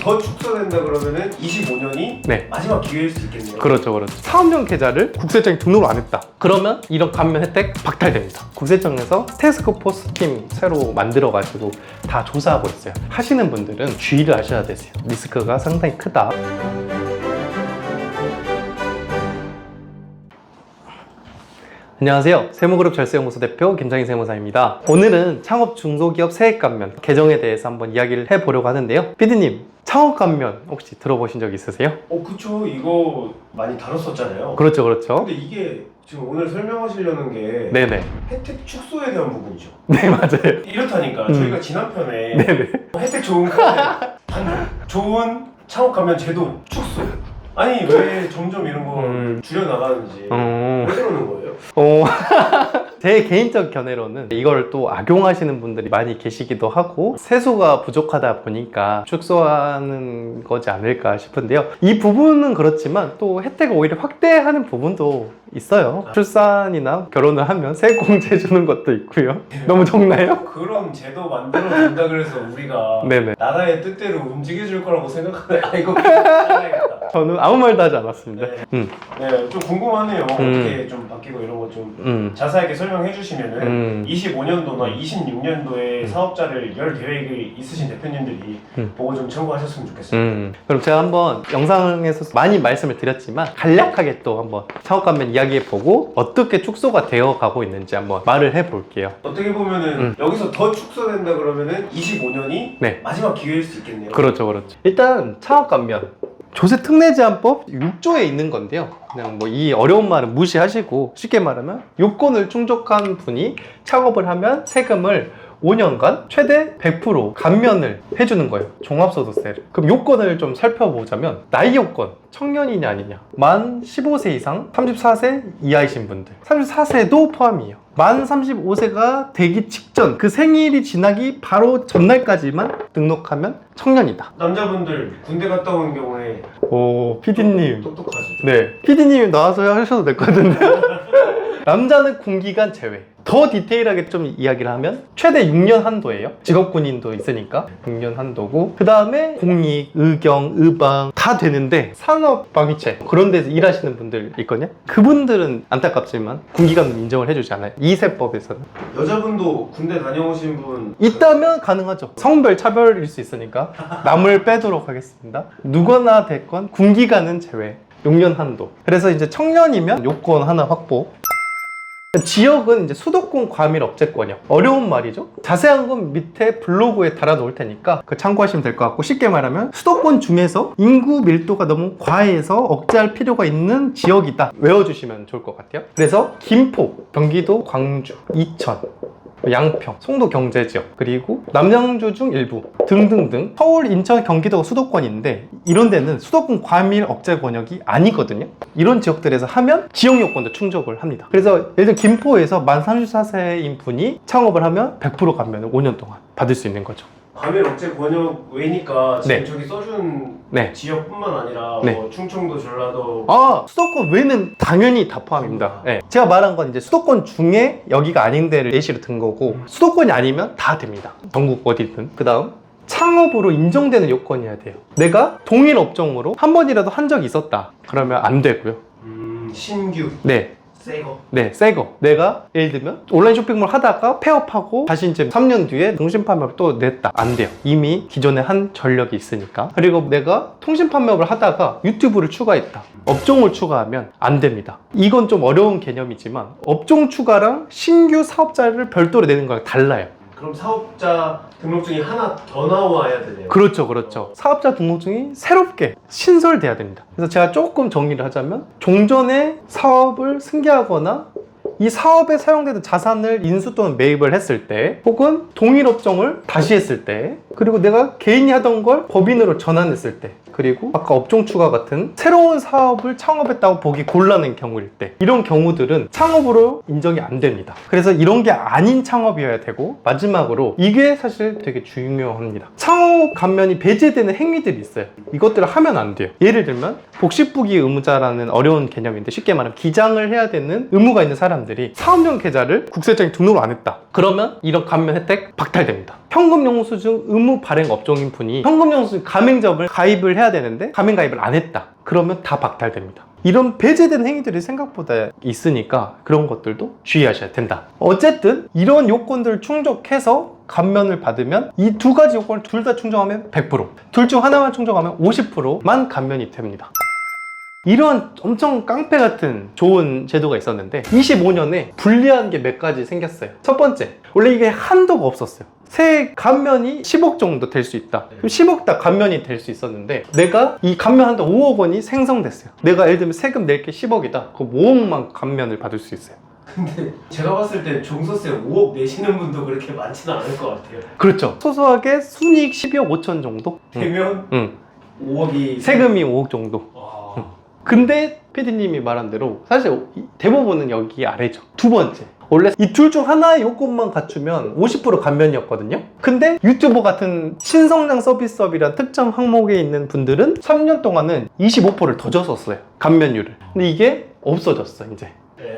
더 축소된다 그러면은 25년이 네. 마지막 기회일 수 있겠네요. 그렇죠, 그렇죠. 사업용 계좌를 국세청에 등록을 안 했다. 그러면 이런 감면 혜택 박탈됩니다. 국세청에서 태스크포스 팀 새로 만들어가지고 다 조사하고 있어요. 하시는 분들은 주의를 하셔야 되세요. 리스크가 상당히 크다. 안녕하세요. 세무그룹 절세연구소 대표 김장희 세무사입니다. 오늘은 창업 중소기업 세액 감면 개정에 대해서 한번 이야기를 해보려고 하는데요. PD님, 창업 감면 혹시 들어보신 적 있으세요? 그쵸. 이거 많이 다뤘었잖아요. 그렇죠, 그렇죠. 근데 이게 지금 오늘 설명하시려는 게 네네. 혜택 축소에 대한 부분이죠. 네, 맞아요. 이렇다니까 저희가 지난 편에 네네. 혜택 좋은 카드 반대, 좋은 창업 감면 제도 축소. 아니 왜 점점 이런 거 줄여나가는지 왜 그러는 거예요? 제 개인적 견해로는 이걸 또 악용하시는 분들이 많이 계시기도 하고 세수가 부족하다 보니까 축소하는 거지 않을까 싶은데요. 이 부분은 그렇지만 또 혜택을 오히려 확대하는 부분도 있어요. 출산이나 결혼을 하면 세액공제 주는 것도 있고요. 너무 적나요? 그런 제도 만들어 준다 그래서 우리가 네네. 나라의 뜻대로 움직여줄 거라고 생각하는데 이거 해야겠다. 저는 아무 말도 하지 않았습니다. 네, 좀 궁금하네요. 어떻게 좀 바뀌고 이런 거 좀 자세하게 설명해 주시면은 25년도나 26년도에 사업자를 열 계획이 있으신 대표님들이 보고 좀 참고하셨으면 좋겠어요. 그럼 제가 한번 영상에서 많이 말씀을 드렸지만 간략하게 또 한번 창업 감면 이야기해보고 어떻게 축소가 되어 가고 있는지 한번 말을 해볼게요. 어떻게 보면은 여기서 더 축소된다 그러면은 25년이 네. 마지막 기회일 수 있겠네요. 그렇죠, 그렇죠. 일단 창업 감면 조세 특례 제한법 6조에 있는 건데요. 그냥 뭐 이 어려운 말은 무시하시고 쉽게 말하면 요건을 충족한 분이 창업을 하면 세금을 5년간 최대 100% 감면을 해주는 거예요. 종합소득세를. 그럼 요건을 좀 살펴보자면 나이 요건, 청년이냐 아니냐, 만 15세 이상 34세 이하이신 분들, 34세도 포함이에요. 만 35세가 되기 직전 그 생일이 지나기 바로 전날까지만 등록하면 청년이다. 남자분들 군대 갔다 온 경우에 오, PD님. 똑똑하죠. 네, PD님이 나와서 하셔도 될 것 같은데. 남자는 군기간 제외. 더 디테일하게 좀 이야기를 하면 최대 6년 한도예요. 직업군인도 있으니까 6년 한도고, 그 다음에 공익, 의경, 의방 다 되는데 산업방위체 그런 데서 일하시는 분들 있거든요. 그분들은 안타깝지만 군기간은 인정을 해주지 않아요. 이 세법에서는. 여자분도 군대 다녀오신 분 있다면 가능하죠. 성별 차별일 수 있으니까 남을 빼도록 하겠습니다. 누구나 됐건 군기간은 제외. 6년 한도. 그래서 이제 청년이면 요건 하나 확보. 지역은 이제 수도권 과밀 업체권이요. 어려운 말이죠. 자세한 건 밑에 블로그에 달아 놓을 테니까 그 참고하시면 될 것 같고, 쉽게 말하면 수도권 중에서 인구 밀도가 너무 과해서 억제할 필요가 있는 지역이다. 외워주시면 좋을 것 같아요. 그래서 김포, 경기도, 광주, 이천, 양평, 송도 경제지역, 그리고 남양주 중 일부 등등등 서울, 인천, 경기도가 수도권인데 이런 데는 수도권 과밀 억제 권역이 아니거든요. 이런 지역들에서 하면 지역 요건도 충족을 합니다. 그래서 예를 들어 김포에서 만 34세인 분이 창업을 하면 100% 감면을 5년 동안 받을 수 있는 거죠. 과밀 억제 권역 외니까 지금 네. 저기 써준 네. 지역뿐만 아니라 네. 뭐 충청도, 전라도 수도권 외는 당연히 다 포함입니다. 네. 제가 말한 건 이제 수도권 중에 여기가 아닌 데를 예시로 든 거고, 수도권이 아니면 다 됩니다. 전국 어디든. 그 다음 창업으로 인정되는 요건이어야 돼요. 내가 동일 업종으로 한 번이라도 한 적이 있었다 그러면 안 되고요. 신규 네. 새거. 네, 새거. 내가 예를 들면 온라인 쇼핑몰 하다가 폐업하고 다시 이제 3년 뒤에 통신 판매업을 또 냈다. 안 돼요. 이미 기존에 한 전력이 있으니까. 그리고 내가 통신 판매업을 하다가 유튜브를 추가했다. 업종을 추가하면 안 됩니다. 이건 좀 어려운 개념이지만 업종 추가랑 신규 사업자를 별도로 내는 거랑 달라요. 그럼 사업자 등록증이 하나 더 나와야 되네요. 그렇죠, 그렇죠. 사업자 등록증이 새롭게 신설돼야 됩니다. 그래서 제가 조금 정리를 하자면, 종전에 사업을 승계하거나 이 사업에 사용되는 자산을 인수 또는 매입을 했을 때, 혹은 동일 업종을 다시 했을 때, 그리고 내가 개인이 하던 걸 법인으로 전환했을 때, 그리고 아까 업종 추가 같은 새로운 사업을 창업했다고 보기 곤란한 경우일 때, 이런 경우들은 창업으로 인정이 안 됩니다. 그래서 이런 게 아닌 창업이어야 되고, 마지막으로 이게 사실 되게 중요합니다. 창업 감면이 배제되는 행위들이 있어요. 이것들을 하면 안 돼요. 예를 들면 복식부기 의무자라는 어려운 개념인데, 쉽게 말하면 기장을 해야 되는 의무가 있는 사람들, 분들이 사업용 계좌를 국세청에 등록을 안 했다. 그러면 이런 감면 혜택 박탈됩니다. 현금영수증 의무 발행 업종인 분이 현금영수증 가맹점을 가입을 해야 되는데 가맹 가입을 안 했다. 그러면 다 박탈됩니다. 이런 배제된 행위들이 생각보다 있으니까 그런 것들도 주의하셔야 된다. 어쨌든 이런 요건들을 충족해서 감면을 받으면 이 두 가지 요건을 둘 다 충족하면 100%, 둘 중 하나만 충족하면 50%만 감면이 됩니다. 이런 엄청 깡패 같은 좋은 제도가 있었는데 25년에 불리한 게 몇 가지 생겼어요. 첫 번째, 원래 이게 한도가 없었어요. 세 감면이 10억 정도 될 수 있다. 그럼 10억 다 감면이 될 수 있었는데 내가 이 감면 한도 5억 원이 생성됐어요. 내가 예를 들면 세금 낼 게 10억이다. 그럼 5억만 감면을 받을 수 있어요. 근데 제가 봤을 때 종소세 5억 내시는 분도 그렇게 많지는 않을 것 같아요. 그렇죠. 소소하게 순이익 12억 5천 정도? 되면 5억이 세금이 5억 정도. 근데 PD님이 말한 대로 사실 대부분은 여기 아래죠. 두 번째, 원래 이 둘 중 하나의 요건만 갖추면 50% 감면이었거든요. 근데 유튜버 같은 신성장 서비스업이란 특정 항목에 있는 분들은 3년 동안은 25%를 더 줬었어요, 감면율을. 근데 이게 없어졌어 이제.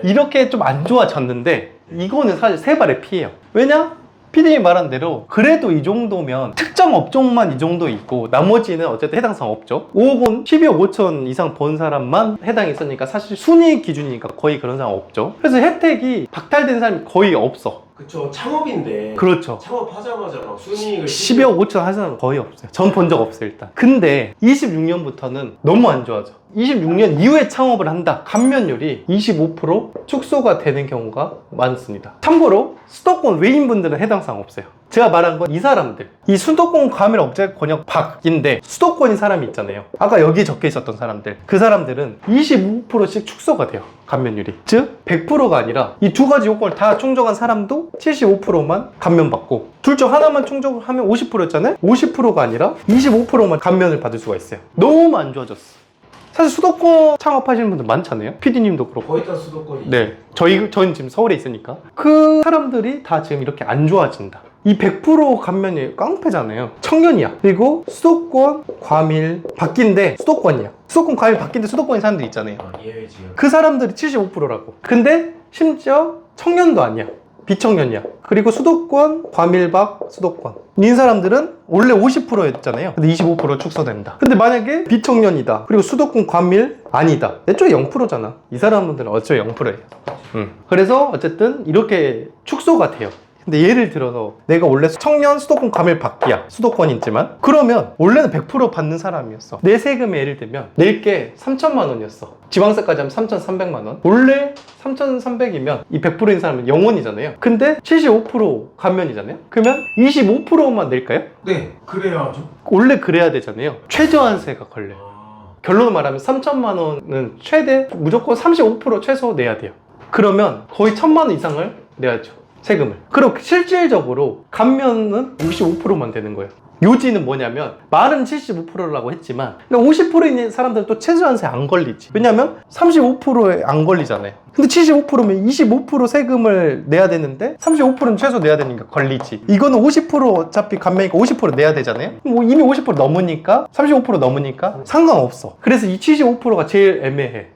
이렇게 좀 안 좋아졌는데 이거는 사실 세 발의 피해예요. 왜냐? PD님이 말한 대로 그래도 이 정도면 특정 업종만 이 정도 있고 나머지는 어쨌든 해당사항 없죠. 5억 원, 12억 5천 이상 번 사람만 해당이 있으니까 사실 순이익 기준이니까 거의 그런 상황 없죠. 그래서 혜택이 박탈된 사람이 거의 없어. 그쵸, 창업인데. 그렇죠. 창업하자마자 막 순이익을 12억 5천 하는 사람 거의 없어요. 전 본 적 없어요 일단. 근데 26년부터는 너무 안 좋아져. 26년 이후에 창업을 한다. 감면율이 25% 축소가 되는 경우가 많습니다. 참고로 수도권 외인분들은 해당 사항 없어요. 제가 말한 건 이 사람들, 이 수도권 과밀 억제 권역 밖인데 수도권인 사람이 있잖아요. 아까 여기에 적혀 있었던 사람들, 그 사람들은 25%씩 축소가 돼요, 감면율이. 즉 100%가 아니라 이 두 가지 요건을 다 충족한 사람도 75%만 감면받고, 둘 중 하나만 충족을 하면 50%였잖아요. 50%가 아니라 25%만 감면을 받을 수가 있어요. 너무 안 좋아졌어. 사실 수도권 창업하시는 분들 많잖아요. PD님도 그렇고. 거의 다 수도권이. 네, 저희는 지금 서울에 있으니까 그 사람들이 다 지금 이렇게 안 좋아진다. 이 100% 감면이 깡패잖아요. 청년이야. 그리고 수도권 과밀 밖인데 수도권이야. 수도권 과밀 밖인데 수도권인 사람들 있잖아요. 예외지요. 그 사람들이 75%라고. 근데 심지어 청년도 아니야. 비청년이야. 그리고 수도권, 과밀박, 수도권 인 사람들은 원래 50%였잖아요. 근데 25% 축소된다. 근데 만약에 비청년이다. 그리고 수도권 과밀 아니다. 애초에 0%잖아. 이 사람들은 어차피 0%예요. 그래서 어쨌든 이렇게 축소가 돼요. 근데 예를 들어서 내가 원래 청년 수도권 과밀 밖이야. 수도권이지만 그러면 원래는 100% 받는 사람이었어. 내 세금에 예를 들면 낼 게 3천만 원이었어. 지방세까지 하면 3,300만 원. 원래 3,300이면 이 100%인 사람은 0원이잖아요. 근데 75% 감면이잖아요. 그러면 25%만 낼까요? 네, 그래야죠. 원래 그래야 되잖아요. 최저한세가 걸려요. 결론을 말하면 3천만 원은 최대 무조건 35% 최소 내야 돼요. 그러면 거의 1,000만 원 이상을 내야죠, 세금을. 그리고 실질적으로 감면은 55%만 되는 거예요. 요지는 뭐냐면 말은 75%라고 했지만 50% 있는 사람들은 또 최저한세 안 걸리지. 왜냐면 35%에 안 걸리잖아요. 근데 75%면 25% 세금을 내야 되는데 35%는 최소 내야 되니까 걸리지. 이거는 50% 어차피 감면이니까 50% 내야 되잖아요. 뭐 이미 50% 넘으니까 35% 넘으니까 상관없어. 그래서 이 75%가 제일 애매해.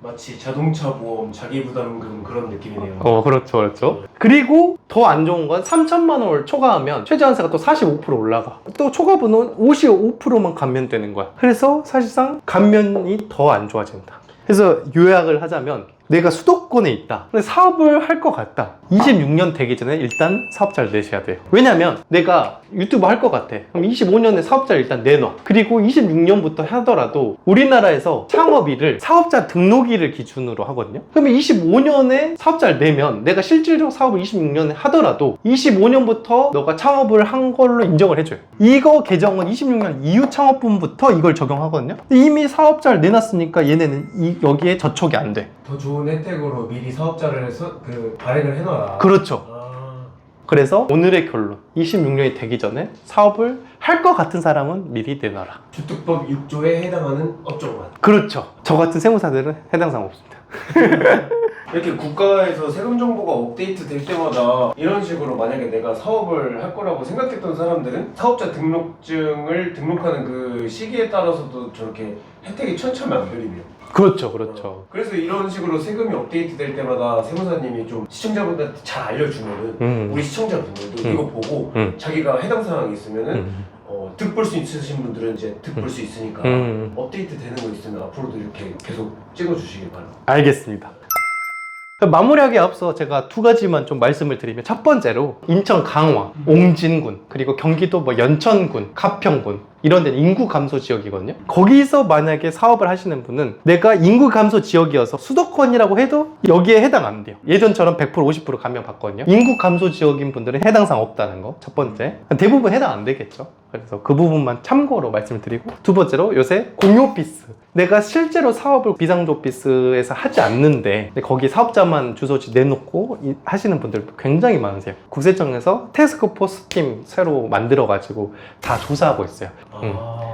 마치 자동차 보험 자기부담금 그런 느낌이네요. 그렇죠. 그리고 더 안 좋은 건 3천만 원을 초과하면 최저한세가 또 45% 올라가. 또 초과분은 55%만 감면되는 거야. 그래서 사실상 감면이 더 안 좋아진다. 그래서 요약을 하자면 내가 수도권에 있다. 근데 사업을 할 것 같다. 26년 되기 전에 일단 사업자를 내셔야 돼요. 왜냐면 내가 유튜브 할 것 같아. 그럼 25년에 사업자를 일단 내놔. 그리고 26년부터 하더라도 우리나라에서 창업일을 사업자 등록일을 기준으로 하거든요. 그러면 25년에 사업자를 내면 내가 실질적 사업을 26년에 하더라도 25년부터 너가 창업을 한 걸로 인정을 해줘요. 이거 개정은 26년 이후 창업분부터 이걸 적용하거든요. 근데 이미 사업자를 내놨으니까 얘네는 여기에 저촉이 안 돼. 더 좋은 혜택으로 미리 사업자를 발행을 해놔라. 그렇죠. 그래서 오늘의 결론, 26년이 되기 전에 사업을 할 것 같은 사람은 미리 내놔라. 주특법 6조에 해당하는 업종만. 그렇죠. 저 같은 세무사들은 해당 사항 없습니다. 이렇게 국가에서 세금 정보가 업데이트 될 때마다 이런 식으로 만약에 내가 사업을 할 거라고 생각했던 사람들은 사업자 등록증을 등록하는 그 시기에 따라서도 저렇게 혜택이 천차만별이네요. 그렇죠, 그렇죠. 그래서 이런 식으로 세금이 업데이트 될 때마다 세무사님이 좀 시청자분들한테 잘 알려주면은 우리 시청자분들도 이거 보고 자기가 해당 사항이 있으면은 득볼 수 있으신 분들은 이제 득볼 수 있으니까 업데이트 되는 거 있으면 앞으로도 이렇게 계속 찍어주시길 바랍니다. 알겠습니다. 마무리하기에 앞서 제가 두 가지만 좀 말씀을 드리면, 첫 번째로 인천 강화, 옹진군, 그리고 경기도 뭐 연천군, 가평군 이런 데는 인구 감소 지역이거든요. 거기서 만약에 사업을 하시는 분은 내가 인구 감소 지역이어서 수도권이라고 해도 여기에 해당 안 돼요. 예전처럼 100% 50% 감면 받거든요. 인구 감소 지역인 분들은 해당 사항 없다는 거 첫 번째. 대부분 해당 안 되겠죠. 그래서 그 부분만 참고로 말씀을 드리고, 두 번째로 요새 공유오피스, 내가 실제로 사업을 비상조 오피스에서 하지 않는데 거기 사업자만 주소지 내놓고 하시는 분들 굉장히 많으세요. 국세청에서 태스크포스 팀 새로 만들어가지고 다 조사하고 있어요.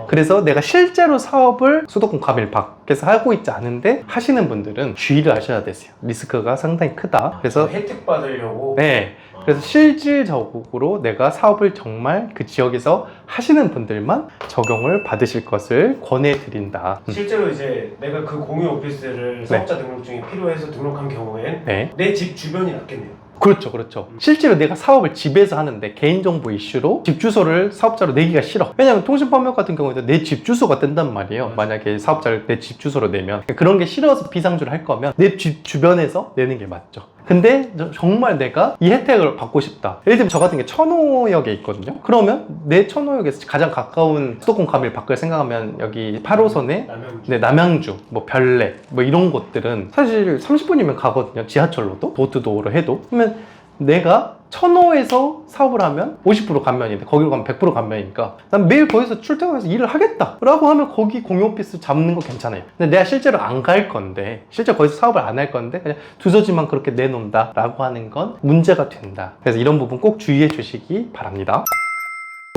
그래서 내가 실제로 사업을 수도권 과밀 밖에서 하고 있지 않은데 하시는 분들은 주의를 하셔야 되세요. 리스크가 상당히 크다. 그래서 혜택 받으려고. 네. 그래서 실질적으로 내가 사업을 정말 그 지역에서 하시는 분들만 적용을 받으실 것을 권해드린다. 실제로 이제 내가 그 공유 오피스를 사업자 등록증이 필요해서 등록한 경우엔 내 집 주변이 낫겠네요. 그렇죠, 그렇죠. 실제로 내가 사업을 집에서 하는데 개인정보 이슈로 집 주소를 사업자로 내기가 싫어. 왜냐면 통신판매 같은 경우에도 내 집 주소가 뜬단 말이에요. 만약에 사업자를 내 집 주소로 내면. 그런 게 싫어서 비상주를 할 거면 내 집 주변에서 내는 게 맞죠. 근데 정말 내가 이 혜택을 받고 싶다. 예를 들면 저 같은 게 천호역에 있거든요. 그러면 내 천호역에서 가장 가까운 수도권 과밀 밖을 생각하면 여기 8호선에 남양주, 뭐 별내 뭐 이런 곳들은 사실 30분이면 가거든요. 지하철로도 도어투도어로 해도. 그러면 내가 천호에서 사업을 하면 50% 감면인데 거기로 가면 100% 감면이니까 난 매일 거기서 출퇴근해서 일을 하겠다 라고 하면 거기 공유 오피스 잡는 거 괜찮아요. 근데 내가 실제로 안 갈 건데, 실제로 거기서 사업을 안 할 건데 그냥 주소지만 그렇게 내놓는다 라고 하는 건 문제가 된다. 그래서 이런 부분 꼭 주의해 주시기 바랍니다.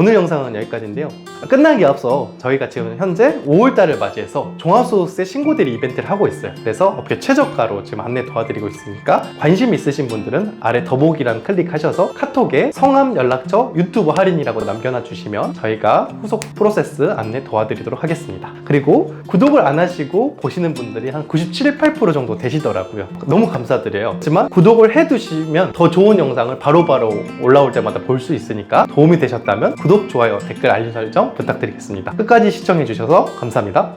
오늘 영상은 여기까지인데요. 끝나기 앞서 저희가 지금 현재 5월달을 맞이해서 종합소득세 신고대리 이벤트를 하고 있어요. 그래서 업계 최저가로 지금 안내 도와드리고 있으니까 관심 있으신 분들은 아래 더보기란 클릭하셔서 카톡에 성함, 연락처, 유튜브 할인이라고 남겨놔 주시면 저희가 후속 프로세스 안내 도와드리도록 하겠습니다. 그리고 구독을 안 하시고 보시는 분들이 한 97, 8% 정도 되시더라고요. 너무 감사드려요. 하지만 구독을 해두시면 더 좋은 영상을 바로바로 올라올 때마다 볼 수 있으니까 도움이 되셨다면 구독, 좋아요, 댓글, 알림 설정 부탁드리겠습니다. 끝까지 시청해주셔서 감사합니다.